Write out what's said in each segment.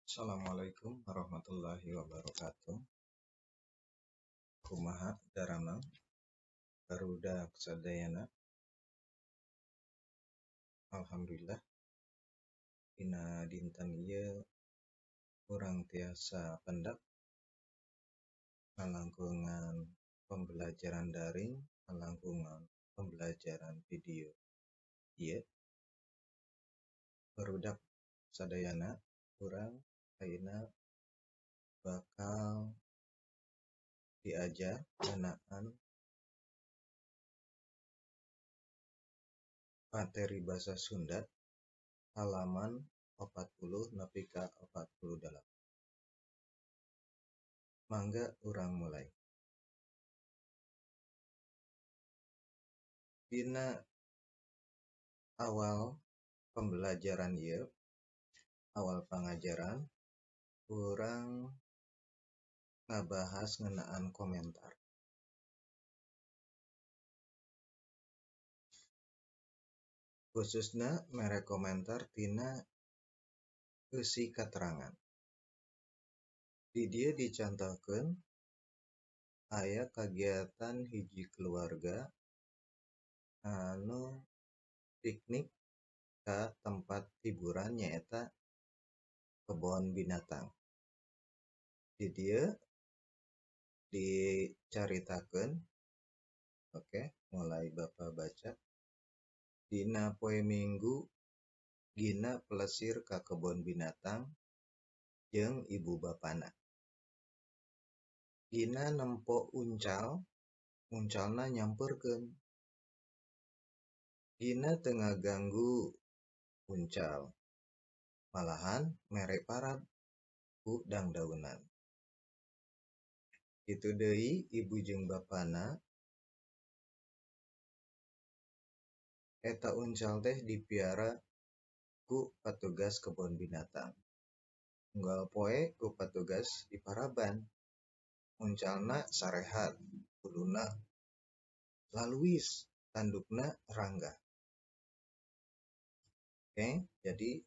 Assalamualaikum warahmatullahi wabarakatuh. Kumaha daramang barudak sadayana. Alhamdulillah dina dinten ieu urang tiasa pendak ngalangkungan pembelajaran daring, ngalangkungan pembelajaran video. Ieu barudak sadayana urang ayeuna bakal diajar ngeunaan materi basa Sunda halaman 40 nepi ka 48. Mangga urang mulai. Dina awal pembelajaran ieu, awal pangajaran, urang ngabahas ngeunaan komentar. Khususna mere komentar tina eusi katerangan. Di dieu dicontohkeun aya kagiatan hiji keluarga anu piknik ka tempat hiburan nyaeta kebon binatang. Di dieu dicaritakeun, mulai Bapak baca. Dina poe Minggu Gina plesir ka kebon binatang jeung ibu bapana. Gina nempo uncal, uncalna nyampeurkeun. Gina teu ngaganggu uncal, malahan mere parab ku dangdaunan. Kitu deui ibu jeung bapana eta uncal teh dipiara ku patugas kebon binatang. Unggal poe ku patugas diparaban. Uncalna sarehat, buluna laluis, tandukna rangga. Jadi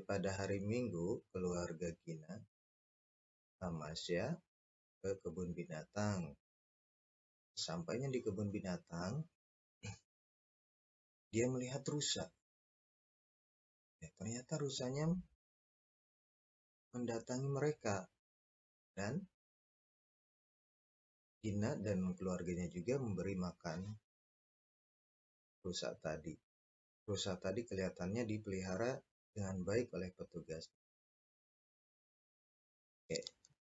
pada hari Minggu keluarga Gina tamasya ke kebun binatang. Sampainya di kebun binatang, dia melihat rusa. Ternyata rusanya mendatangi mereka dan Gina dan keluarganya juga memberi makan rusa tadi. Rusa tadi kelihatannya dipelihara dengan baik oleh petugas.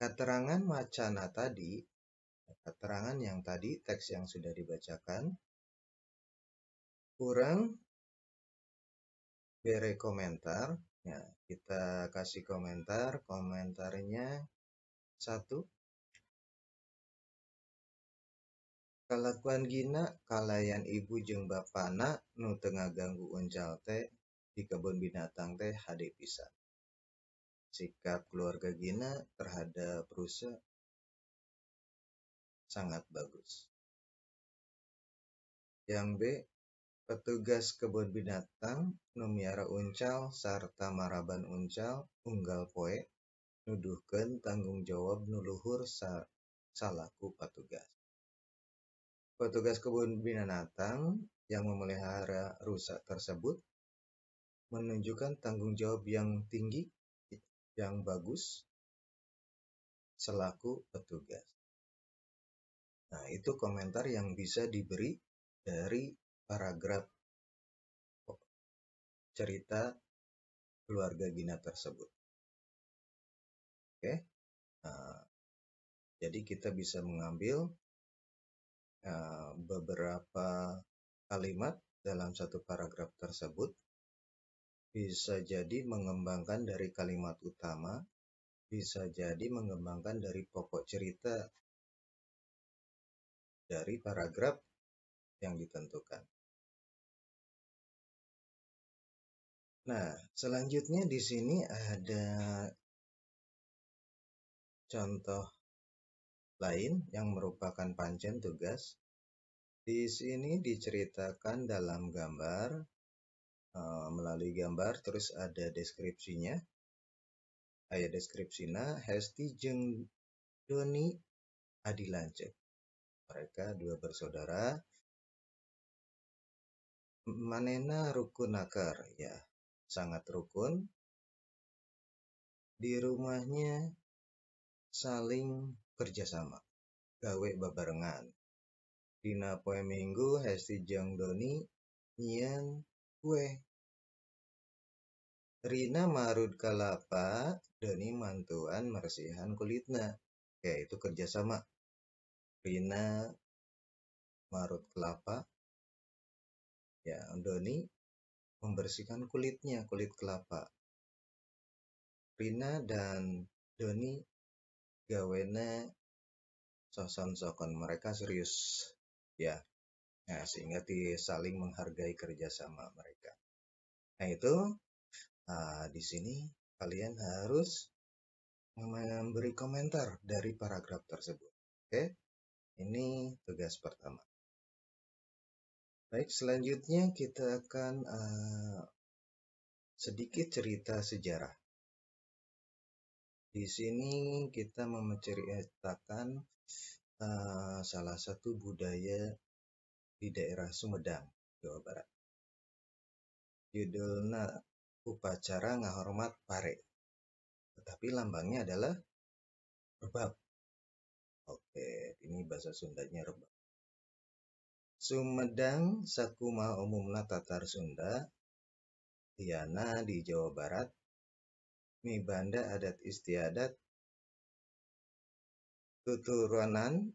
Keterangan wacana tadi, keterangan yang tadi, teks yang sudah dibacakan, kurang beri komentar. Ya, kita kasih komentar. Komentarnya 1. Kalakuan Gina kalayan ibu jeung bapana nu teu ngaganggu uncal teh di kebun binatang teh hade pisan. Sikap keluarga Gina terhadap rusa sangat bagus. Yang B, petugas kebun binatang nu miara uncal sarta maraban uncal unggal poe nuduhkeun tanggung jawab nu luhur salaku petugas. Petugas kebun binatang yang memelihara rusa tersebut menunjukkan tanggung jawab yang tinggi, yang bagus selaku petugas. Nah, itu komentar yang bisa diberi dari paragraf cerita keluarga Gina tersebut. Jadi kita bisa mengambil beberapa kalimat dalam satu paragraf tersebut. Bisa jadi mengembangkan dari kalimat utama, bisa jadi mengembangkan dari pokok cerita dari paragraf yang ditentukan. Nah, selanjutnya di sini ada contoh lain yang merupakan pancen tugas. Di sini diceritakan dalam gambar, melalui gambar, terus ada deskripsinya. aya deskripsina Hesti jeung Doni adi lanceuk. Mereka dua bersaudara. Manehna rukun akar, ya, sangat rukun. Di rumahnya saling kerjasama, gawe babarengan. Dina poe Minggu Hesti jeung Doni nyieun kue. Rina marud kalapa, Doni mantuan mersihan kulitna. Ya, itu kerjasama. Rina marut kelapa, ya, Doni membersihkan kulitnya, kulit kelapa. Rina dan Doni gawena soson-sokon, mereka serius, ya. Nah, sehingga saling menghargai kerjasama mereka. Nah, itu di sini kalian harus memberi komentar dari paragraf tersebut. Oke, ini tugas pertama. Baik, selanjutnya kita akan sedikit cerita sejarah. Di sini kita menceritakan salah satu budaya di daerah Sumedang, Jawa Barat. Judulnya upacara ngahormat pare, tetapi lambangnya adalah rebab. Oke, ini bahasa Sundanya rebab. Sumedang sakumaha umumna Tatar Sunda, liana di Jawa Barat, mibanda adat istiadat tuturunan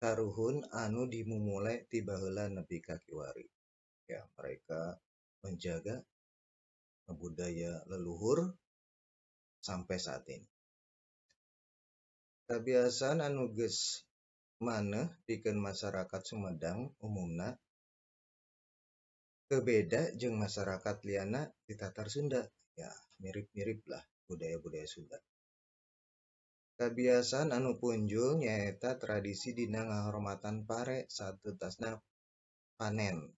karuhun anu dimumule ti baheula nepi ka kiwari. Ya, mereka menjaga budaya leluhur sampai saat ini. Kebiasaan anu geus maneh pikeun masyarakat Sumedang umumna berbeda jeung masyarakat liana di Tatar Sunda. Ya, mirip-mirip lah budaya-budaya Sunda. Kebiasaan anu punjul nyaeta tradisi dina ngahormatan pare saat tuntasna panen.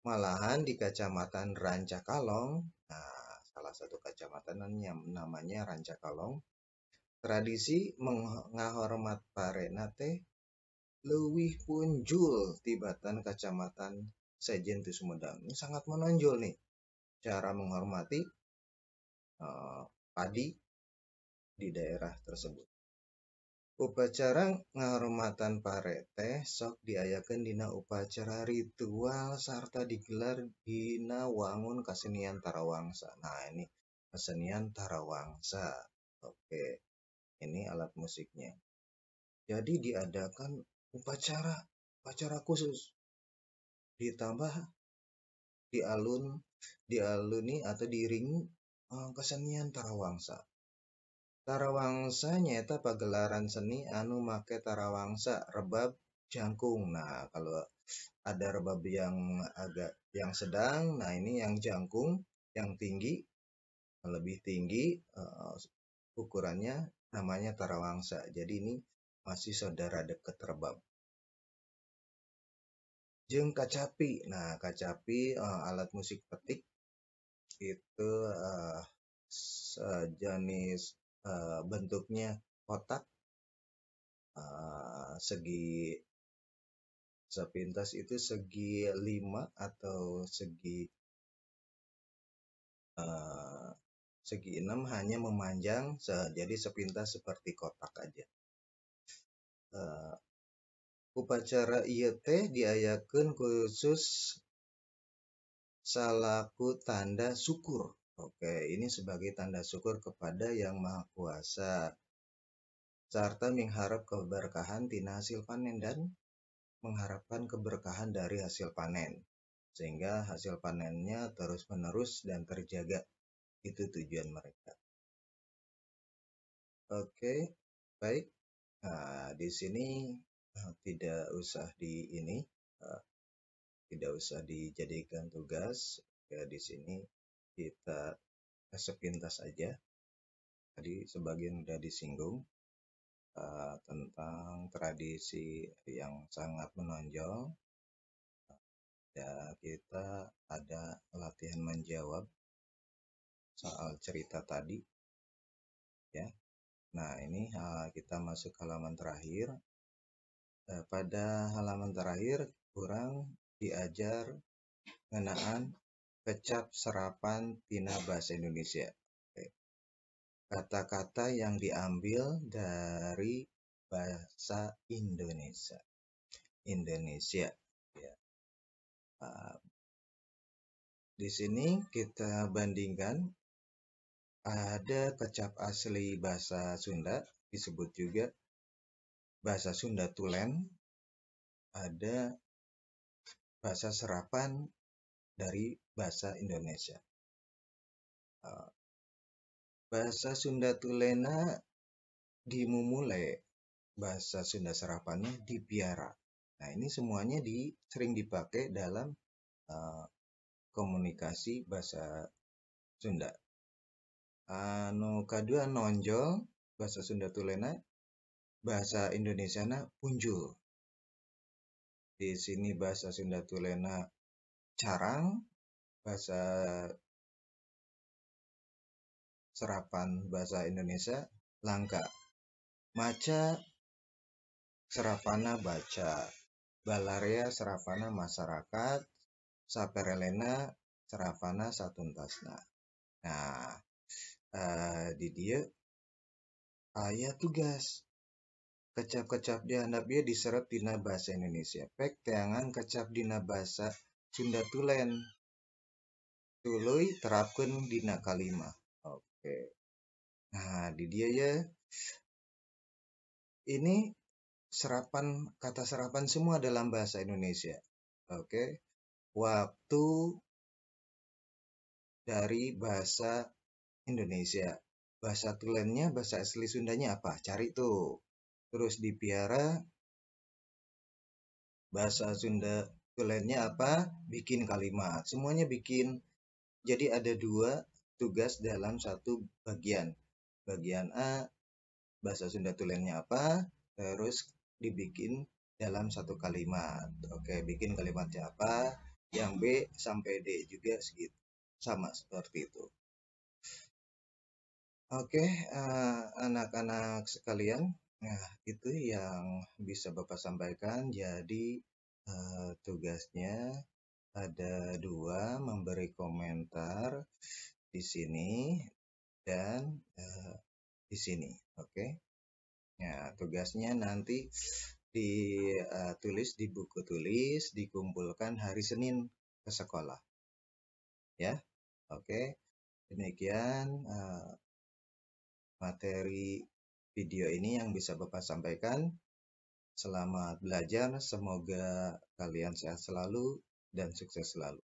Malahan di Kecamatan Rancakalong, nah, salah satu kecamatan namanya Rancakalong, tradisi ngahormat parena teh leuwih punjul tibatan kecamatan sajen di Sumedang. Ini sangat menonjol nih cara menghormati padi di daerah tersebut. Upacara ngahormatan pare teh sok diayakeun dina upacara ritual sarta digelar dina wangun kasenian tarawangsa. Nah, ini kesenian tarawangsa. Oke, ini alat musiknya. Jadi diadakan upacara khusus. Ditambah dialuni atau diiringi kesenian tarawangsa. Tarawangsa nyaeta pagelaran seni anu make tarawangsa rebab jangkung. Nah, kalau ada rebab yang sedang, nah ini yang jangkung, yang tinggi, lebih tinggi ukurannya namanya tarawangsa. Jadi ini masih saudara dekat rebab. Jeung kacapi. Nah, kacapi alat musik petik itu sejenis bentuknya kotak, segi sepintas itu segi 5 atau segi 6, hanya memanjang, jadi sepintas seperti kotak aja. Upacara ieu teh diayakeun khusus salaku tanda syukur. Oke, ini sebagai tanda syukur kepada Yang Maha Kuasa, serta mengharap keberkahan tina hasil panen dan mengharapkan keberkahan dari hasil panen, sehingga hasil panennya terus-menerus dan terjaga. Itu tujuan mereka. Oke, baik. Nah, di sini tidak usah dijadikan tugas. Ya, di sini kita sepintas aja. Tadi sebagian udah disinggung tentang tradisi yang sangat menonjol. Ya, kita ada latihan menjawab soal cerita tadi ya. Nah, ini kita masuk halaman terakhir. Pada halaman terakhir kurang diajar ngenaan kecap serapan tina bahasa Indonesia. Kata-kata yang diambil dari bahasa Indonesia. Ya. Di sini kita bandingkan, ada kecap asli bahasa Sunda, disebut juga bahasa Sunda Tulen, ada bahasa serapan dari bahasa Indonesia. Bahasa Sunda Tulena dimumule, bahasa Sunda serapannya dipiara. Nah, ini semuanya sering dipakai dalam komunikasi bahasa Sunda. Anu kadua nonjol bahasa Sunda Tulena, bahasa Indonesiana punjul. Di sini bahasa Sunda Tulena carang, bahasa serapan bahasa Indonesia langka. Maca serapana baca, balarea serapana masyarakat, saperelena serapana satuntasna. Nah, di dia aya tugas. Kecap-kecap dihandap dia diserap dina bahasa Indonesia. Pek teangan kecap dina bahasa Sunda Tulen. Tuluy terapkeun dina kalimah. Oke. Nah, di dia ya. Ini kata serapan semua dalam bahasa Indonesia. Oke. Waktu dari bahasa Indonesia. Bahasa Tulennya, bahasa asli Sundanya apa? Cari tuh. Terus dipiara, bahasa Sunda Tulennya apa? Bikin kalimat. Semuanya bikin. Jadi ada 2 tugas dalam satu bagian. Bagian A, bahasa Sunda Tulennya apa? Terus dibikin dalam satu kalimat. Oke, bikin kalimatnya apa? Yang B sampai D juga segitu. Sama seperti itu. Oke, anak-anak sekalian, nah itu yang bisa Bapak sampaikan. Jadi tugasnya ada 2, memberi komentar di sini dan di sini. Oke. Nah, tugasnya nanti ditulis di buku tulis, dikumpulkan hari Senin ke sekolah. Ya. Oke. Demikian materi video ini yang bisa Bapak sampaikan. Selamat belajar, semoga kalian sehat selalu dan sukses selalu.